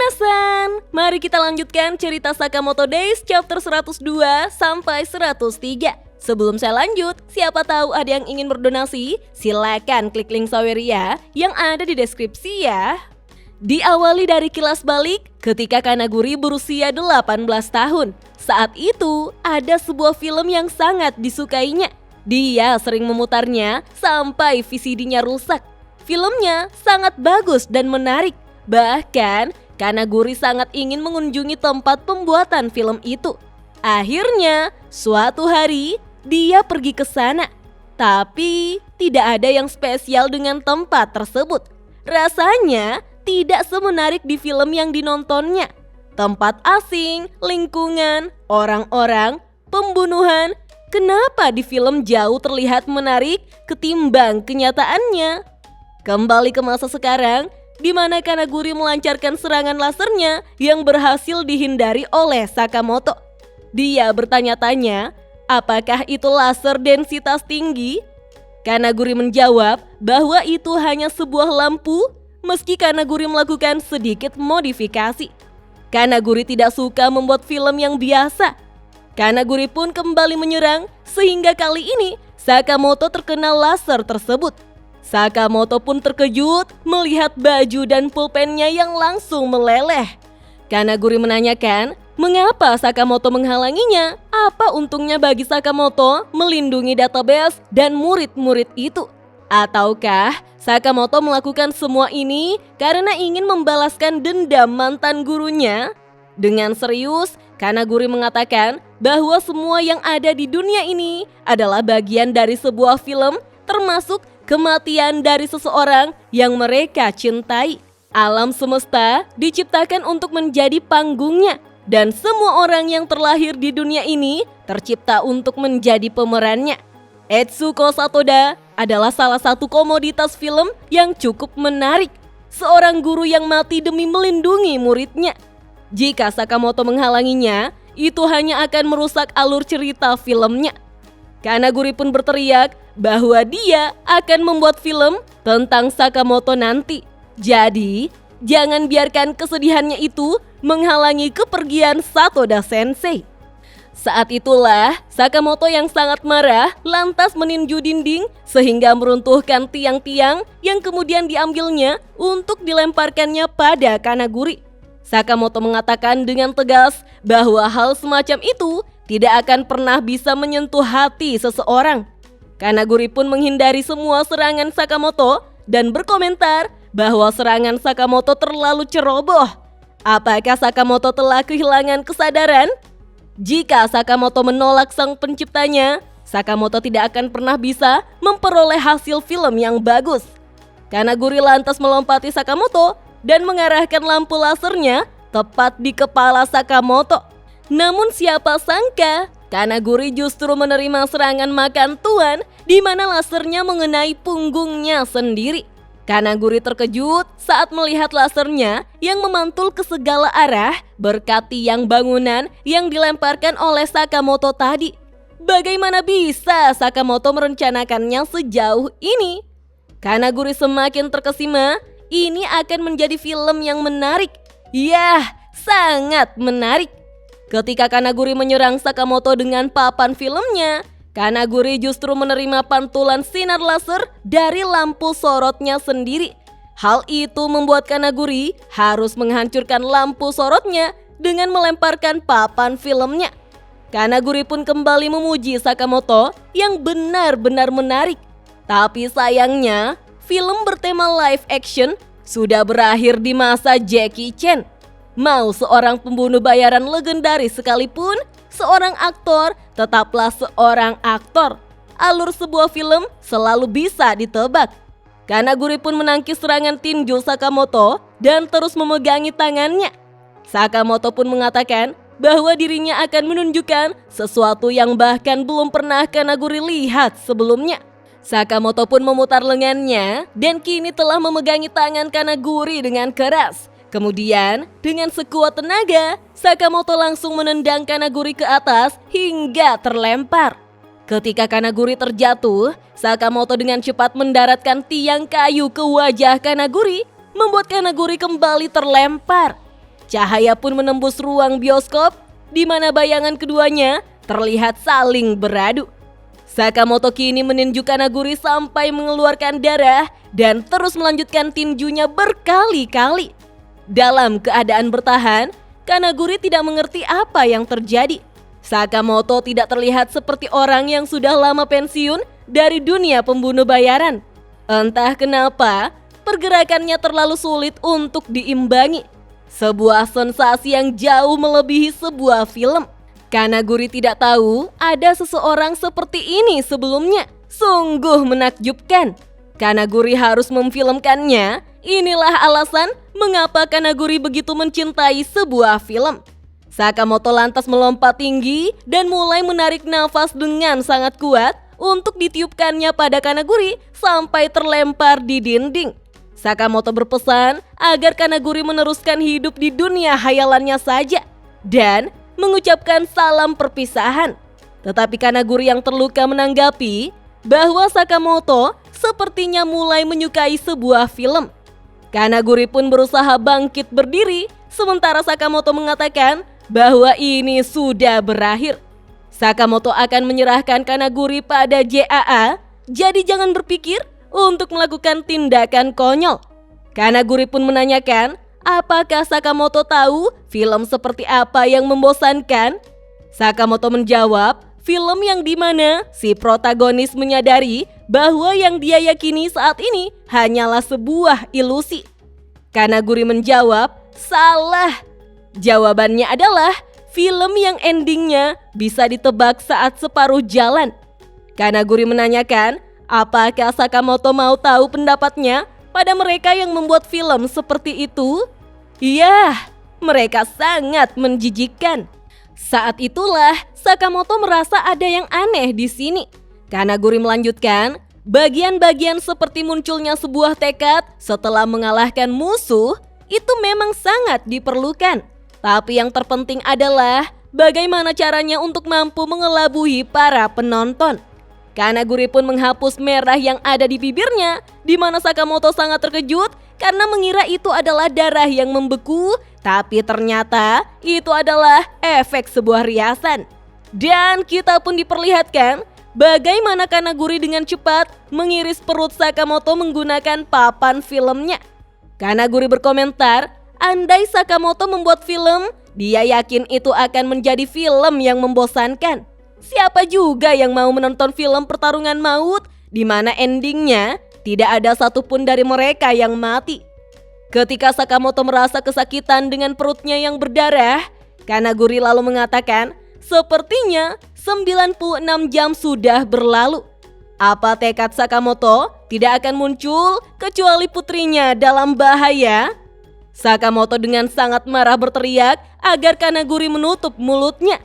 Minasan, mari kita lanjutkan cerita Sakamoto Days chapter 102 sampai 103. Sebelum saya lanjut, siapa tahu ada yang ingin berdonasi, silakan klik link Saweria yang ada di deskripsi ya. Diawali dari kilas balik ketika Kanaguri berusia 18 tahun. Saat itu ada sebuah film yang sangat disukainya. Dia sering memutarnya sampai VCD-nya rusak. Filmnya sangat bagus dan menarik. Bahkan Kanaguri sangat ingin mengunjungi tempat pembuatan film itu. Akhirnya suatu hari dia pergi ke sana. Tapi tidak ada yang spesial dengan tempat tersebut. Rasanya tidak semenarik di film yang dinontonnya. Tempat asing, lingkungan, orang-orang, pembunuhan. Kenapa di film jauh terlihat menarik ketimbang kenyataannya? Kembali ke masa sekarang, di mana Kanaguri melancarkan serangan lasernya yang berhasil dihindari oleh Sakamoto. Dia bertanya-tanya, apakah itu laser densitas tinggi? Kanaguri menjawab bahwa itu hanya sebuah lampu, meski Kanaguri melakukan sedikit modifikasi. Kanaguri tidak suka membuat film yang biasa. Kanaguri pun kembali menyerang, sehingga kali ini Sakamoto terkena laser tersebut. Sakamoto pun terkejut melihat baju dan pulpennya yang langsung meleleh. Kanaguri menanyakan, mengapa Sakamoto menghalanginya? Apa untungnya bagi Sakamoto melindungi database dan murid-murid itu? Ataukah Sakamoto melakukan semua ini karena ingin membalaskan dendam mantan gurunya? Dengan serius, Kanaguri mengatakan bahwa semua yang ada di dunia ini adalah bagian dari sebuah film, termasuk kematian dari seseorang yang mereka cintai. Alam semesta diciptakan untuk menjadi panggungnya, dan semua orang yang terlahir di dunia ini tercipta untuk menjadi pemerannya. Etsuko Satoda adalah salah satu komoditas film yang cukup menarik. Seorang guru yang mati demi melindungi muridnya. Jika Sakamoto menghalanginya, itu hanya akan merusak alur cerita filmnya. Kanaguri pun berteriak bahwa dia akan membuat film tentang Sakamoto nanti. Jadi, jangan biarkan kesedihannya itu menghalangi kepergian Satoda Sensei. Saat itulah Sakamoto yang sangat marah lantas meninju dinding sehingga meruntuhkan tiang-tiang yang kemudian diambilnya untuk dilemparkannya pada Kanaguri. Sakamoto mengatakan dengan tegas bahwa hal semacam itu tidak akan pernah bisa menyentuh hati seseorang. Kanaguri pun menghindari semua serangan Sakamoto dan berkomentar bahwa serangan Sakamoto terlalu ceroboh. Apakah Sakamoto telah kehilangan kesadaran? Jika Sakamoto menolak sang penciptanya, Sakamoto tidak akan pernah bisa memperoleh hasil film yang bagus. Kanaguri lantas melompati Sakamoto dan mengarahkan lampu lasernya tepat di kepala Sakamoto. Namun siapa sangka Kanaguri justru menerima serangan makan tuan di mana lasernya mengenai punggungnya sendiri. Kanaguri terkejut saat melihat lasernya yang memantul ke segala arah berkat tiang bangunan yang dilemparkan oleh Sakamoto tadi. Bagaimana bisa Sakamoto merencanakannya sejauh ini? Kanaguri semakin terkesima. Ini akan menjadi film yang menarik. Yah, sangat menarik. Ketika Kanaguri menyerang Sakamoto dengan papan filmnya, Kanaguri justru menerima pantulan sinar laser dari lampu sorotnya sendiri. Hal itu membuat Kanaguri harus menghancurkan lampu sorotnya dengan melemparkan papan filmnya. Kanaguri pun kembali memuji Sakamoto yang benar-benar menarik. Tapi sayangnya, film bertema live action sudah berakhir di masa Jackie Chan. Mau seorang pembunuh bayaran legendaris sekalipun, seorang aktor tetaplah seorang aktor. Alur sebuah film selalu bisa ditebak. Kanaguri pun menangkis serangan tinju Sakamoto dan terus memegangi tangannya. Sakamoto pun mengatakan bahwa dirinya akan menunjukkan sesuatu yang bahkan belum pernah Kanaguri lihat sebelumnya. Sakamoto pun memutar lengannya dan kini telah memegangi tangan Kanaguri dengan keras. Kemudian, dengan sekuat tenaga, Sakamoto langsung menendang Kanaguri ke atas hingga terlempar. Ketika Kanaguri terjatuh, Sakamoto dengan cepat mendaratkan tiang kayu ke wajah Kanaguri, membuat Kanaguri kembali terlempar. Cahaya pun menembus ruang bioskop, di mana bayangan keduanya terlihat saling beradu. Sakamoto kini meninju Kanaguri sampai mengeluarkan darah dan terus melanjutkan tinjunya berkali-kali. Dalam keadaan bertahan, Kanaguri tidak mengerti apa yang terjadi. Sakamoto tidak terlihat seperti orang yang sudah lama pensiun dari dunia pembunuh bayaran. Entah kenapa, pergerakannya terlalu sulit untuk diimbangi. Sebuah sensasi yang jauh melebihi sebuah film. Kanaguri tidak tahu ada seseorang seperti ini sebelumnya. Sungguh menakjubkan. Kanaguri harus memfilmkannya. Inilah alasan mengapa Kanaguri begitu mencintai sebuah film. Sakamoto lantas melompat tinggi dan mulai menarik nafas dengan sangat kuat untuk ditiupkannya pada Kanaguri sampai terlempar di dinding. Sakamoto berpesan agar Kanaguri meneruskan hidup di dunia hayalannya saja dan mengucapkan salam perpisahan. Tetapi Kanaguri yang terluka menanggapi bahwa Sakamoto sepertinya mulai menyukai sebuah film. Kanaguri pun berusaha bangkit berdiri, sementara Sakamoto mengatakan bahwa ini sudah berakhir. Sakamoto akan menyerahkan Kanaguri pada JAA, jadi jangan berpikir untuk melakukan tindakan konyol. Kanaguri pun menanyakan, apakah Sakamoto tahu film seperti apa yang membosankan? Sakamoto menjawab, film yang dimana si protagonis menyadari bahwa yang dia yakini saat ini hanyalah sebuah ilusi. Kanaguri menjawab, salah. Jawabannya adalah film yang endingnya bisa ditebak saat separuh jalan. Kanaguri menanyakan, apakah Sakamoto mau tahu pendapatnya pada mereka yang membuat film seperti itu? Iya, mereka sangat menjijikkan. Saat itulah Sakamoto merasa ada yang aneh di sini. Kanaguri melanjutkan, bagian-bagian seperti munculnya sebuah tekad setelah mengalahkan musuh itu memang sangat diperlukan. Tapi yang terpenting adalah bagaimana caranya untuk mampu mengelabui para penonton. Kanaguri pun menghapus merah yang ada di bibirnya, di mana Sakamoto sangat terkejut karena mengira itu adalah darah yang membeku, tapi ternyata itu adalah efek sebuah riasan. Dan kita pun diperlihatkan bagaimana Kanaguri dengan cepat mengiris perut Sakamoto menggunakan papan filmnya. Kanaguri berkomentar, andai Sakamoto membuat film, dia yakin itu akan menjadi film yang membosankan. Siapa juga yang mau menonton film pertarungan maut di mana endingnya tidak ada satupun dari mereka yang mati. Ketika Sakamoto merasa kesakitan dengan perutnya yang berdarah, Kanaguri lalu mengatakan, sepertinya 96 jam sudah berlalu. Apa tekad Sakamoto tidak akan muncul kecuali putrinya dalam bahaya? Sakamoto dengan sangat marah berteriak agar Kanaguri menutup mulutnya.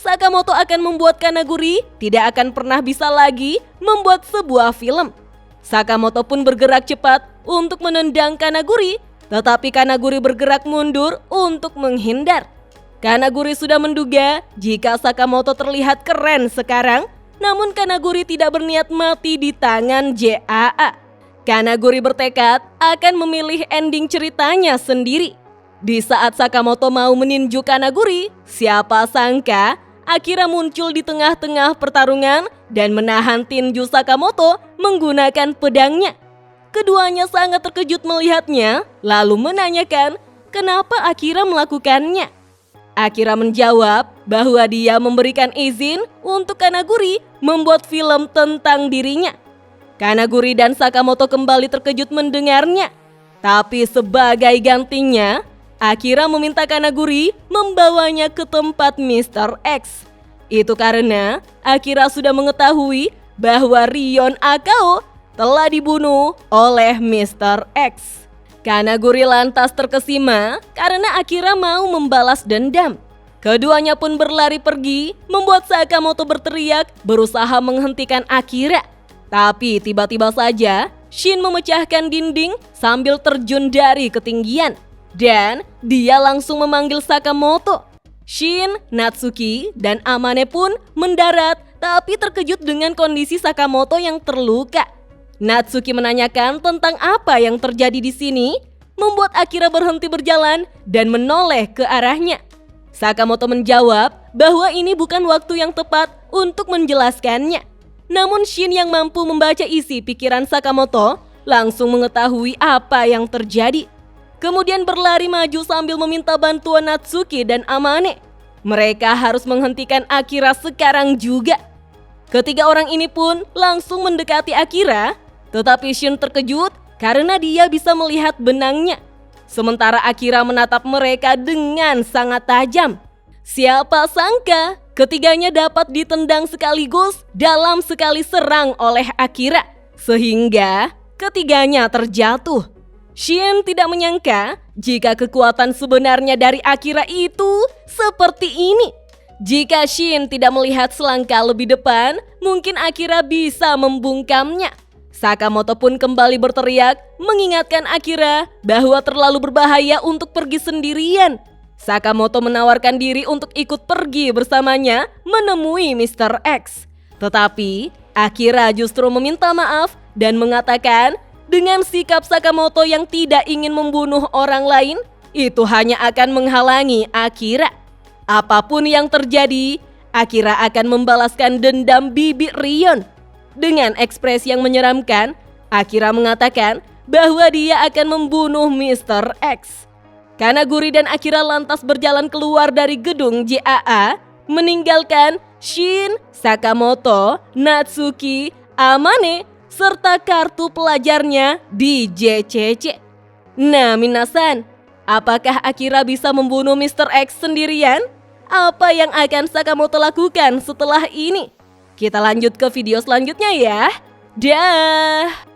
Sakamoto akan membuat Kanaguri tidak akan pernah bisa lagi membuat sebuah film. Sakamoto pun bergerak cepat untuk menendang Kanaguri, tetapi Kanaguri bergerak mundur untuk menghindar. Kanaguri sudah menduga jika Sakamoto terlihat keren sekarang, namun Kanaguri tidak berniat mati di tangan JAA. Kanaguri bertekad akan memilih ending ceritanya sendiri. Di saat Sakamoto mau meninju Kanaguri, siapa sangka Akira muncul di tengah-tengah pertarungan dan menahan tinju Sakamoto menggunakan pedangnya. Keduanya sangat terkejut melihatnya, lalu menanyakan kenapa Akira melakukannya. Akira menjawab bahwa dia memberikan izin untuk Kanaguri membuat film tentang dirinya. Kanaguri dan Sakamoto kembali terkejut mendengarnya. Tapi sebagai gantinya, Akira meminta Kanaguri membawanya ke tempat Mr. X. Itu karena Akira sudah mengetahui bahwa Rion Akao telah dibunuh oleh Mr. X. Kanaguri lantas terkesima karena Akira mau membalas dendam. Keduanya pun berlari pergi, membuat Sakamoto berteriak berusaha menghentikan Akira. Tapi tiba-tiba saja Shin memecahkan dinding sambil terjun dari ketinggian. Dan dia langsung memanggil Sakamoto. Shin, Natsuki, dan Amane pun mendarat, tapi terkejut dengan kondisi Sakamoto yang terluka. Natsuki menanyakan tentang apa yang terjadi di sini. membuat Akira berhenti berjalan dan menoleh ke arahnya. Sakamoto menjawab bahwa ini bukan waktu yang tepat untuk menjelaskannya. Namun Shin yang mampu membaca isi pikiran Sakamoto langsung mengetahui apa yang terjadi. Kemudian berlari maju sambil meminta bantuan Natsuki dan Amane. Mereka harus menghentikan Akira sekarang juga. Ketiga orang ini pun langsung mendekati Akira, tetapi Shin terkejut karena dia bisa melihat benangnya. Sementara Akira menatap mereka dengan sangat tajam. Siapa sangka ketiganya dapat ditendang sekaligus dalam sekali serang oleh Akira, sehingga ketiganya terjatuh. Shin tidak menyangka jika kekuatan sebenarnya dari Akira itu seperti ini. Jika Shin tidak melihat selangkah lebih depan, mungkin Akira bisa membungkamnya. Sakamoto pun kembali berteriak mengingatkan Akira bahwa terlalu berbahaya untuk pergi sendirian. Sakamoto menawarkan diri untuk ikut pergi bersamanya menemui Mr. X. Tetapi Akira justru meminta maaf dan mengatakan dengan sikap Sakamoto yang tidak ingin membunuh orang lain, itu hanya akan menghalangi Akira. Apapun yang terjadi, Akira akan membalaskan dendam bibi Rion. Dengan ekspresi yang menyeramkan, Akira mengatakan bahwa dia akan membunuh Mr. X. Kanaguri dan Akira lantas berjalan keluar dari gedung JAA, meninggalkan Shin, Sakamoto, Natsuki, Amane, serta kartu pelajarnya di JCC. Nah, minasan, apakah Akira bisa membunuh Mr. X sendirian? Apa yang akan Sakamoto lakukan setelah ini? Kita lanjut ke video selanjutnya ya. Dah.